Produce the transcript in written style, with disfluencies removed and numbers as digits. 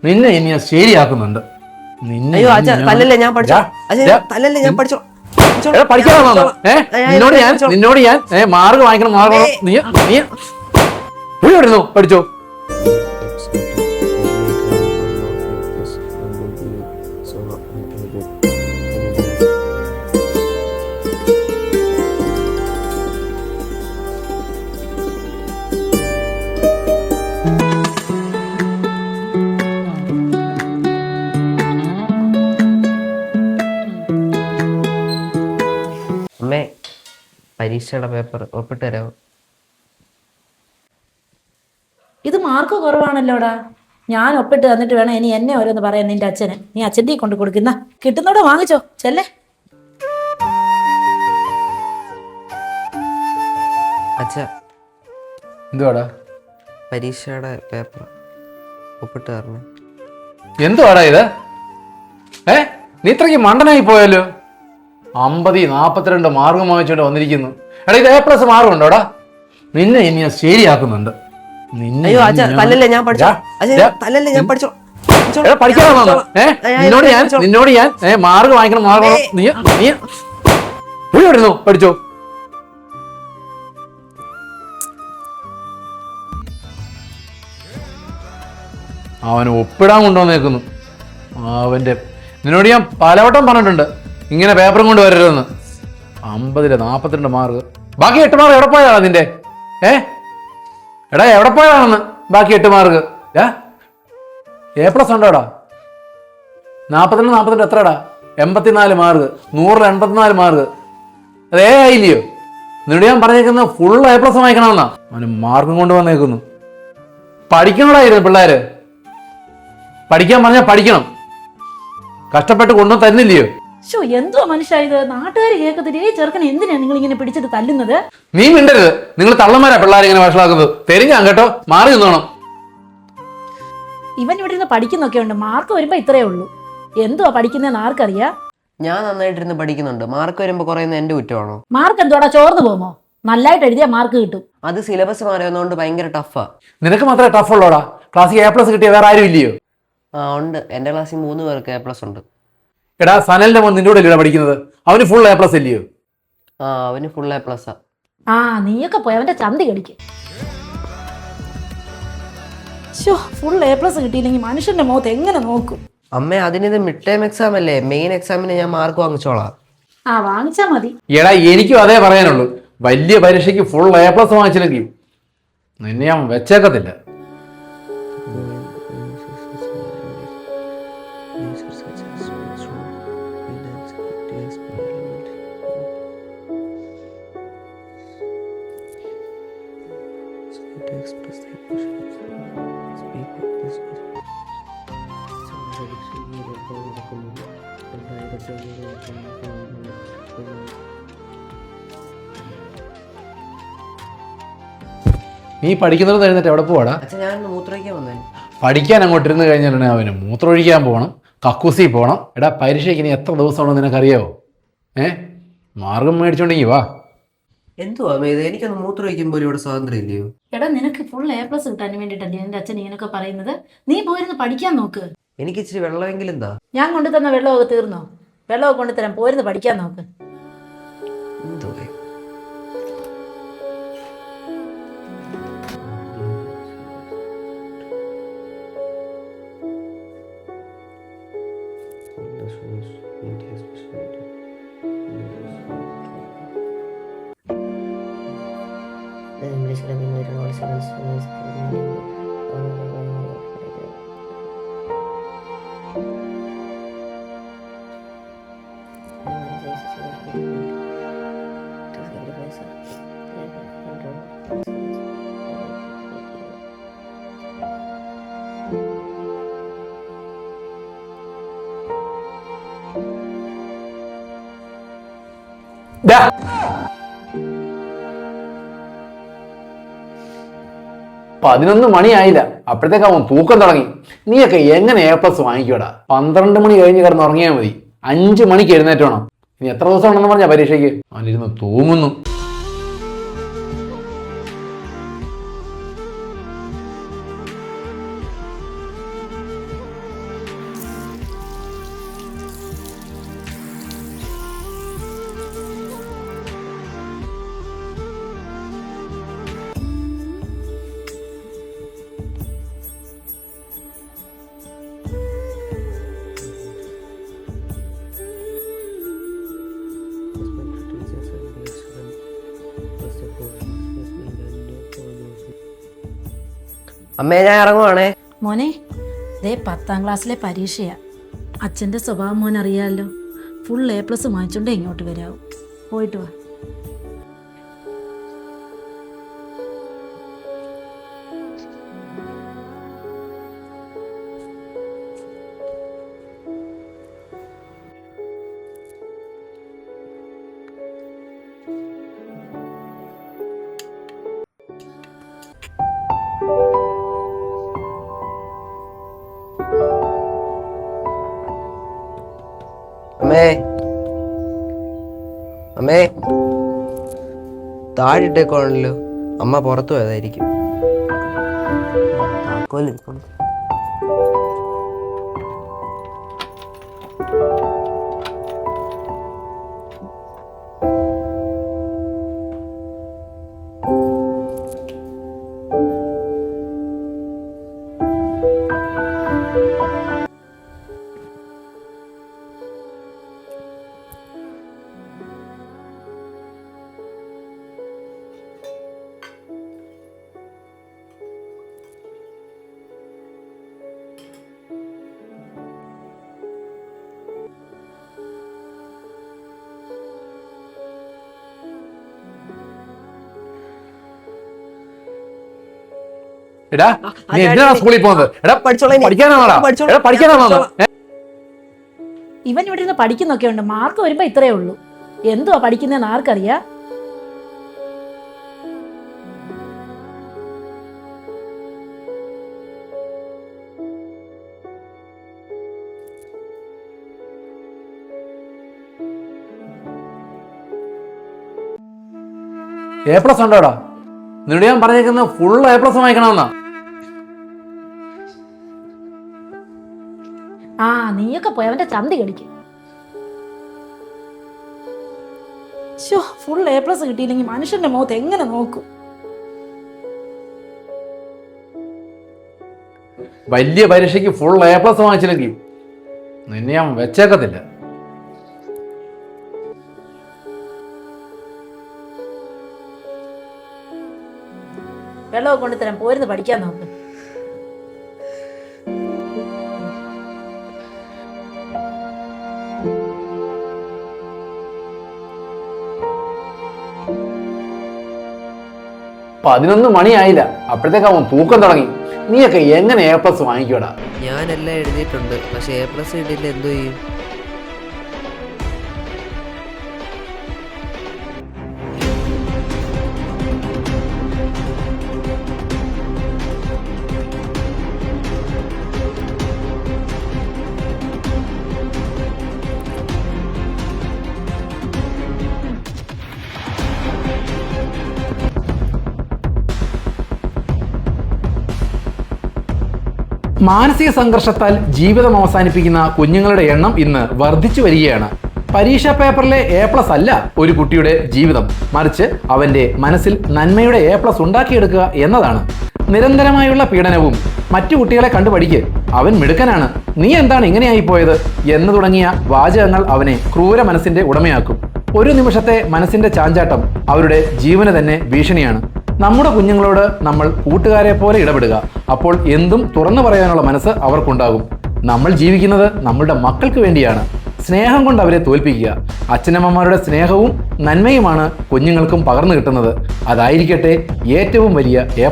നിന്നെ ഇനി ഞാൻ ശരിയാക്കുന്നുണ്ട്. നിന്നെ അയ്യോ അച്ഛാ തല്ലല്ലേ, ഞാൻ പഠിച്ചോ. അച്ഛാ തല്ലല്ലേ, ഞാൻ പഠിച്ചോ. പഠിക്കാനാണോ? നിന്നോട് ഞാൻ മാർക്ക് വാങ്ങിക്കണം, മാർക്ക് നീ നീ വരുന്നു പഠിച്ചോ. അമ്മേ, പരീക്ഷയുടെ പേപ്പർ ഒപ്പിട്ട് തരാമോ? ഇത് മാർക്ക് കുറവാണല്ലോടാ. ഞാൻ ഒപ്പിട്ട് തന്നിട്ട് വേണം ഇനി എന്നെ ഓരോന്ന് പറയാൻ നിന്റെ അച്ഛന്. നീ അച്ഛൻ്റെ കൊണ്ട് കൊടുക്കുന്ന കിട്ടുന്നോടെ വാങ്ങിച്ചോ ചെല്ലേ. അച്ഛാ എന്തുവാടാ? പരീക്ഷയുടെ പേപ്പർ ഒപ്പിട്ട് തരണം. എന്തുവാടാ ഇത്? നീ ഇത്രയ്ക്ക് മണ്ടനായി പോയല്ലോ. 42 മാർക്ക് വാങ്ങിച്ചോണ്ട് വന്നിരിക്കുന്നു. എടാ ഇത് A+ മാർക്കുണ്ടോടാ? നിന്നെ ഇനി ഞാൻ ശരിയാക്കുന്നുണ്ട്. അയ്യോ അച്ഛാ തല്ലല്ലേ, ഞാൻ പഠിച്ചോ. അച്ഛാ തല്ലല്ലേ, ഞാൻ പഠിച്ചോ. പഠിക്കാനാണോ? നിന്നോട് ഞാൻ മാർക്ക് വാങ്ങിക്കണം, മാർക്ക് നീ നീ വരുന്നു പഠിച്ചോ. അവന് ഒപ്പിടാൻ കൊണ്ടുവന്നേക്കുന്നു. നിന്നോട് ഞാൻ പലവട്ടം പറഞ്ഞിട്ടുണ്ട് ഇങ്ങനെ പേപ്പറും കൊണ്ട് വരരുതെന്ന്. 42 മാർക്ക്. ബാക്കി 8 മാർക്ക് എവിടെ പോയതാണ് നിന്റെ? എടാ എവിടെ പോയതാണെന്ന് ബാക്കി 8 മാർക്ക്? A+ ഉണ്ടോടാ? 42 എത്രടാ? 84 മാർക്ക്. 100 84 മാർക്ക്. അത് ആയില്ലയോ? നിന്നോട് ഞാൻ പറഞ്ഞേക്കുന്നത് ഫുൾ A+ വാങ്ങിക്കണമെന്നാ. അവന് മാർക്കും കൊണ്ട് വന്നേക്കുന്നു. പഠിക്കണോടായിരുന്നു പിള്ളേര്. പഠിക്കാൻ പറഞ്ഞാൽ പഠിക്കണം. കഷ്ടപ്പെട്ട് കൊണ്ടു തരുന്നില്ലയോ? എന്തോ മനുഷ്യ ഇത്, നാട്ടുകാർ കേൾക്കത്തില്ല. ഈ ചെറുക്കനെ എന്തിനാ നിങ്ങൾ ഇങ്ങനെ പിടിച്ചിട്ട് തല്ലുന്നത്? നീ മിണ്ടരുത്. നിങ്ങൾ തള്ളന്മാരാ പിള്ളേരെ ഇങ്ങനെ വഷളാക്കുന്നത്. തെരിഞ്ഞാ കേട്ടോ, മാറി നിന്നോണം. ഇവൻ ഇവിടെ ഇരുന്ന് പഠിക്കുന്നൊക്കെ ഉണ്ട്, മാർക്ക് വരുമ്പോ ഇത്രയേ ഉള്ളൂ. എന്തുവാ പഠിക്കുന്നതെന്ന് ആർക്കറിയാ? ഞാൻ നന്നായിട്ടിരുന്ന് പഠിക്കുന്നുണ്ട്. മാർക്ക് വരുമ്പോ കുറയുന്ന എന്റെ കുറ്റമാണോ? മാർക്ക് എന്തോടാ, ചോർന്നു പോമോ? നന്നായിട്ട് എഴുതിയാ മാർക്ക് കിട്ടും. അത് സിലബസ് മാറിയതുകൊണ്ട് ഭയങ്കര ടഫാ. നിനക്ക് മാത്രമേ ടഫ് ഉള്ളോടാ. ക്ലാസ്സിൽ A+ കിട്ടിയ വേറെ ആരും ഇല്ലയോ? ഉണ്ട്, എന്റെ ക്ലാസ്സിൽ 3 പേർക്ക് A+ ഉണ്ട്. എടാ സനലിന്റെ മോൻ നിന്റെ കൂടെ അല്ലേ പഠിക്കുന്നത്? അവന് ഫുൾ A+ ഇല്ലയോ? അവന് ഫുൾ A+. നീയൊക്കെ പോയി അവന്റെ ചന്തി കടിക്ക്. ഫുൾ A+ കിട്ടിയില്ലെങ്കിൽ മനുഷ്യന്റെ മുഖത്ത് എങ്ങനെ നോക്കും? അമ്മേ, അതിനിത് മിഡ് ടൈം എക്സാം അല്ലേ. മെയിൻ എക്സാമിന് ഞാൻ മാർക്ക് വാങ്ങിച്ചോളാം. വാങ്ങിച്ചാ മതി. എടാ എനിക്കും അതേ പറയാനുള്ളൂ. വലിയ പരീക്ഷയ്ക്ക് ഫുൾ A+ വാങ്ങിച്ചില്ലെങ്കിൽ നിന്നെ ഞാൻ വെച്ചേക്കത്തില്ല. നീ പഠിക്കുന്നത് കഴിഞ്ഞിട്ട് എവിടെ പോവാടാ? ഞാൻ മൂത്രമൊഴിക്കാൻ വന്നേ. പഠിക്കാൻ അങ്ങോട്ട് ഇരുന്ന് കഴിഞ്ഞാൽ അവന് മൂത്രമൊഴിക്കാൻ പോകണം, കക്കൂസി പോകണം. എടാ പരീക്ഷയ്ക്ക് ഇനി എത്ര ദിവസമാണോ നിനക്കറിയാവോ? മാർഗം മേടിച്ചോണ്ടെങ്കി വാ. എന്തുവാ ഇത്? എനിക്കൊന്ന് മൂത്രമൊഴിക്കുമ്പോൾ ഇവിടെ സ്വാതന്ത്ര്യം ഇല്ലയോ? എടാ നിനക്ക് ഫുൾ A+ കിട്ടാൻ വേണ്ടിട്ടല്ലേ എന്റെ അച്ഛൻ ഇങ്ങനൊക്കെ പറയുന്നത്. നീ പോയിരുന്ന് പഠിക്കാൻ നോക്ക്. എനിക്ക് ഇച്ചിരി വെള്ളമെങ്കിലും എന്താ? ഞാൻ കൊണ്ടുതന്ന വെള്ളമൊക്കെ തീർന്നോ? വെള്ളമൊക്കെ കൊണ്ടുതരാൻ, പോയിരുന്ന് പഠിക്കാൻ നോക്ക്. എന്തോ Da. 11 മണിയായില്ല, അപ്പോഴത്തേക്ക് അവൻ തൂക്കം തുടങ്ങി. നീയൊക്കെ എങ്ങനെ A+ വാങ്ങിക്കൂടാ? 12 മണി കഴിഞ്ഞ് കിടന്ന് ഉറങ്ങിയാൽ മതി. 5 മണിക്ക് എഴുന്നേറ്റ് വേണം. ഇനി എത്ര ദിവസം ഉണ്ടെന്ന് പറഞ്ഞാ പരീക്ഷയ്ക്ക്? അവനിരുന്ന് തൂങ്ങുന്നു. അമ്മേ ഞാൻ ഇറങ്ങുവാണേ. മോനെ ദേ 10ാം ക്ലാസ്സിലെ പരീക്ഷയാ. അച്ഛൻ്റെ സ്വഭാവം മോൻ അറിയാമല്ലോ. ഫുൾ A+ വാങ്ങിച്ചോണ്ടേ ഇങ്ങോട്ട് വരാവും. പോയിട്ട് വാ. അമ്മേ അമ്മേ താഴിട്ടേക്കോണല്ലോ. അമ്മ പുറത്തു പോയതായിരിക്കും. എടാ നീ എന്തിനാണ് സ്കൂളിൽ പോകുന്നത്? എടാ പഠിക്കാനാണോ? ഇവൻ ഇവിടെ നിന്ന് പഠിക്കുന്നൊക്കെ ഉണ്ട്. മാർക്ക് വരുമ്പോ ഇത്രയേ ഉള്ളൂ. എന്തുവാ പഠിക്കുന്നതെന്ന് ആർക്കറിയാ? A+ ഉണ്ടോടാ? നിന്നോട് ഞാൻ പറഞ്ഞേക്കുന്നത് ഫുൾ A+ വാങ്ങിക്കണമെന്നാ. ആ നീയൊക്കെ പോയി അവന്റെ ചന്തി കടിക്കും. ഫുൾ A+ കിട്ടിയില്ലെങ്കിൽ മനുഷ്യന്റെ മുഖത്ത് എങ്ങനെ നോക്കും? വലിയ പരീക്ഷയ്ക്ക് ഫുൾ A+ വാങ്ങിച്ചില്ലെങ്കിൽ നിന്നെ ഞാൻ വെച്ചേക്കത്തില്ല. വെള്ളമൊക്കെ കൊണ്ടുതരാൻ പോരുന്ന് പഠിക്കാൻ നോക്ക്. പതിനൊന്ന് മണിയായില്ല, അപ്പോഴത്തേക്ക് അവൻ തൂക്കം തുടങ്ങി. നീയൊക്കെ എങ്ങനെ A+ വാങ്ങിക്കൂടാ? ഞാനെല്ലാം എഴുതിയിട്ടുണ്ട്, പക്ഷെ A+ കിട്ടിയില്ല. എന്തോ ചെയ്യും? മാനസിക സംഘർഷത്താൽ ജീവിതം അവസാനിപ്പിക്കുന്ന കുഞ്ഞുങ്ങളുടെ എണ്ണം ഇന്ന് വർദ്ധിച്ചു വരികയാണ്. പരീക്ഷാ പേപ്പറിലെ A+ അല്ല ഒരു കുട്ടിയുടെ ജീവിതം, മറിച്ച് അവന്റെ മനസ്സിൽ നന്മയുടെ A+ ഉണ്ടാക്കിയെടുക്കുക എന്നതാണ്. നിരന്തരമായുള്ള പീഡനവും മറ്റു കുട്ടികളെ കണ്ടു പഠിക്ക്, അവൻ മിടുക്കനാണ്, നീ എന്താണ് ഇങ്ങനെയായി പോയത് എന്ന് തുടങ്ങിയ വാചകങ്ങൾ അവനെ ക്രൂര മനസ്സിന്റെ ഉടമയാക്കും. ഒരു നിമിഷത്തെ മനസ്സിന്റെ ചാഞ്ചാട്ടം അവരുടെ ജീവന് തന്നെ ഭീഷണിയാണ്. നമ്മുടെ കുഞ്ഞുങ്ങളോട് നമ്മൾ കൂട്ടുകാരെ പോലെ ഇടപെടുക. അപ്പോൾ എന്തും തുറന്നു പറയാനുള്ള മനസ്സ് അവർക്കുണ്ടാകും. നമ്മൾ ജീവിക്കുന്നത് നമ്മളുടെ മക്കൾക്ക് വേണ്ടിയാണ്. സ്നേഹം കൊണ്ട് അവരെ തോൽപ്പിക്കുക. അച്ഛനമ്മമാരുടെ സ്നേഹവും നന്മയുമാണ് കുഞ്ഞുങ്ങൾക്കും പകർന്നു കിട്ടുന്നത്. അതായിരിക്കട്ടെ ഏറ്റവും വലിയ A+.